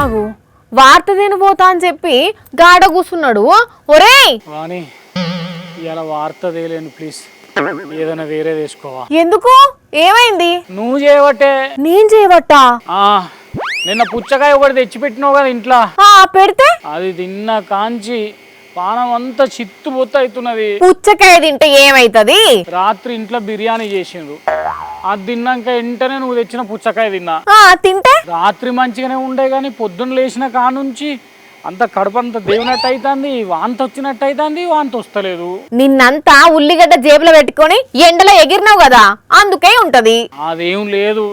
ఆగు వార్త తినబోతా అని చెప్పి గాడ కూర్చున్నాడు. ఒరేయ్ వాణి ఇలా వార్త తేలేను ప్లీజ్, ఏదైనా వేరే తీసుకోవా. ఎందుకు ఏమైంది? నువ్వు చేయబట్టే. నేను చేయబట్టా? నిన్న పుచ్చకాయ ఒకటి తెచ్చిపెట్టినావు కదా ఇంట్లో, పెడితే అది తిన్న కాంచి పానం అంతా చిత్తుబొత్త అవుతున్నది. పుచ్చకాయ తింటే ఏమైతుంది? రాత్రి ఇంట్లో బిర్యానీ చేసిండ్రు, అది తిన్నాక వెంటనే నువ్వు తెచ్చిన పుచ్చకాయ తిన్నా. తింటే రాత్రి మంచిగానే ఉండే కానీ పొద్దున్న లేచిన కానుంచి అంత కడుపంతా దేవునట్టు అవుతుంది, వాంతి వచ్చినట్టు అవుతుంది, వాంతి వస్తలేదు. నిన్నంతా ఉల్లిగడ్డ జేబులో పెట్టుకొని ఎండలో ఎగిరినావు కదా, అందుకే ఉంటది. అదేం లేదు,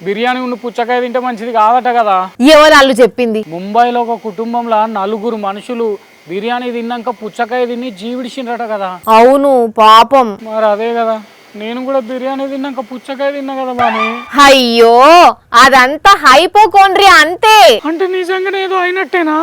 బిర్యానీ ఉన్న పుచ్చకాయ తింటే మంచిది కాదట కదా. ఎవరు చెప్పింది? ముంబైలో ఒక కుటుంబంలో 4 మనుషులు బిర్యానీ తిన్నాక పుచ్చకాయ తిని జీవిడిచిండ్రట కదా. అవును పాపం. మరి అదే కదా, నేను కూడా బిర్యానీ తిన్నాక పుచ్చకాయ తిన్నా కదా బాని. అయ్యో అదంతా హైపోకోండ్రియా అంతే. అంటే నిజంగానే ఏదో అయినట్టేనా?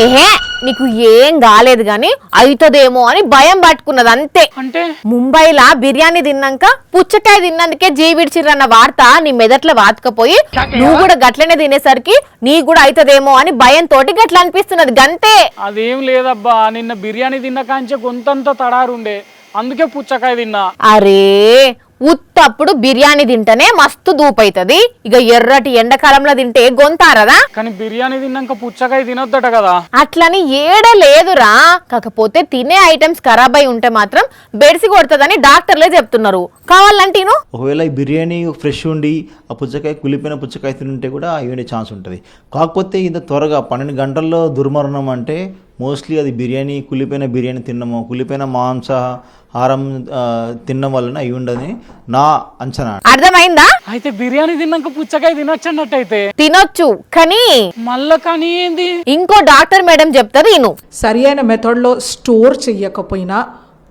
ఏహే నీకు ఏం కాలేదు గాని అయితదేమో అని భయం పట్టుకున్నది అంతే. అంటే ముంబైలా బిర్యానీ తిన్నాక పుచ్చకాయ తిన్నందుకే జీవిడ్చిర్రన్న వార్త నీ మెదట్లో వాతకపోయి నువ్వు కూడా గట్లనే తినేసరికి నీకు కూడా అయితదేమో అని భయంతో గట్ల అనిపిస్తున్నది గంతే. అదేం లేదబ్బా, నిన్న బిర్యానీ తిన్న కాంచే గొంతంతా తడారుండే, అందుకే పుచ్చకాయ తిన్నా. అరే ఉత్తప్పుడు బిర్యానీ తింటేనే మస్తు దూపైతది, ఇక ఎర్రటి ఎండాకాలంలో తింటే గొంతారదా. కానీ బిర్యానీ తిన్నాక పుచ్చకాయ తినొద్దట కదా. అట్లని ఏడలేదురా, కాకపోతే తినే ఐటమ్స్ ఖరాబ్ అయి ఉంటే మాత్రం బెడిసి కొడుతుందని డాక్టర్లే చెప్తున్నారు. కావాలంటే ఒకవేళ ఈ బిర్యానీ ఫ్రెష్ ఉండి ఆ పుచ్చకాయ కులిపోయిన పుచ్చకాయ తింటే కూడా అయ్యే ఛాన్స్ ఉంటుంది. కాకపోతే ఇంత త్వరగా 12 గంటల్లో దుర్మరణం అంటే మోస్ట్లీ అది బిర్యానీ కులిపోయిన బిర్యానీ తిన్నమో కులిపోయిన మాంసాహారం తినడం వలన అయి ఉండదని నా అంచనా. అర్థమైందా? అయితే బిర్యానీ తిన్నాక పుచ్చకాయ తినొచ్చు అన్నట్టయితే తినొచ్చు, కానీ మళ్ళా కానీ ఏంది ఇంకో డాక్టర్ మేడం చెప్తారు. సరి అయిన మెథడ్లో స్టోర్ చెయ్యకపోయినా,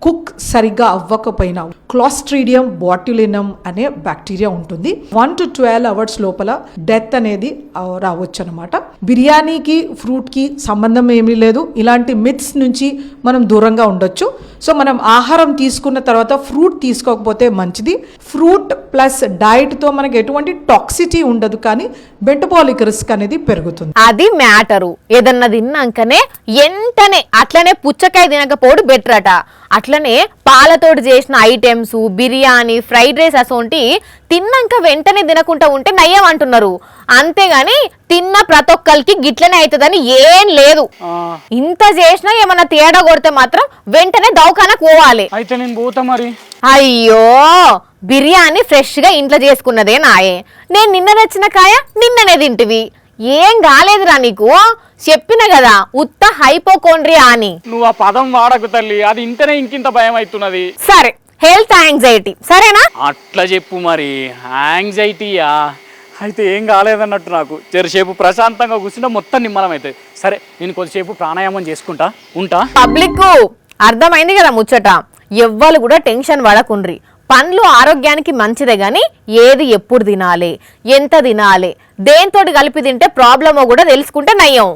కుక్ సరిగ్గా అవ్వకపోయినా క్లాస్ట్రీడియం బాట్యులినం అనే బ్యాక్టీరియా ఉంటుంది. 1 to 12 అవర్స్ లోపల డెత్ అనేది రావచ్చు అనమాట. బిర్యానీకి ఫ్రూట్కి సంబంధం ఏమీ లేదు. ఇలాంటి మిత్స్ నుంచి మనం దూరంగా ఉండొచ్చు. సో మనం ఆహారం తీసుకున్న తర్వాత ఫ్రూట్ తీసుకోకపోతే మంచిది. ఫ్రూట్ ప్లస్ డైట్తో మనకి ఎటువంటి టాక్సిటీ ఉండదు, కానీ మెటబాలిక్ రిస్క్ అనేది పెరుగుతుంది. అది మ్యాటరు. ఏదన్నా తిన్నాకనే వెంటనే అట్లనే పుచ్చకాయ తినకపోవడం బెటర్ అట. అట్లనే పాలతోటి చేసిన ఐటమ్స్, బిర్యానీ, ఫ్రైడ్ రైస్ అసోంటి తిన్నాక వెంటనే తినకుండా ఉంటే నయ్యం అంటున్నారు. అంతేగాని తిన్న ప్రతి ఒక్కరికి గిట్లనే అవుతుందని ఏం లేదు. ఇంత చేసినా ఏమన్నా తేడా కొడితే మాత్రం వెంటనే దవాఖానకు పోవాలి. అయితే నేను పోతా మరి. అయ్యో బిర్యానీ ఫ్రెష్ గా ఇంట్లో చేసుకున్నదే నాయే, నేను నిన్న తెచ్చిన కాయ నిన్ననే తింటివి, ఏం కాలేదురా నీకు. చెప్పిన కదా ఉత్త హైపోకోండ్రియా అని. నువ్వు ఆ పదం వాడకు తల్లి, అది ఇంటనే ఇంకింత భయం అవుతున్నది. సరే హెల్త్ యాంగ్జైటీ సరేనా? అట్లా చెప్పు మరి. యాంగ్జైటీయా? అయితే ఏం కాలేదన్నట్టు నాకు. చెరసేపు ప్రశాంతంగా కూర్చుంటే మొత్తం నిమ్మలం అవుతుంది. సరే నేను కొద్దిసేపు ప్రాణాయామం చేసుకుంటా, ఉంటా. పబ్లిక్ అర్థమైంది కదా ముచ్చట. ఎవ్వరు కూడా టెన్షన్ పడకుండ్రి. పండ్లు ఆరోగ్యానికి మంచిదే గాని ఏది ఎప్పుడు తినాలి, ఎంత తినాలి, దేంతోటి కలిపి తింటే ప్రాబ్లమో కూడా తెలుసుకుంటే నయ్యం.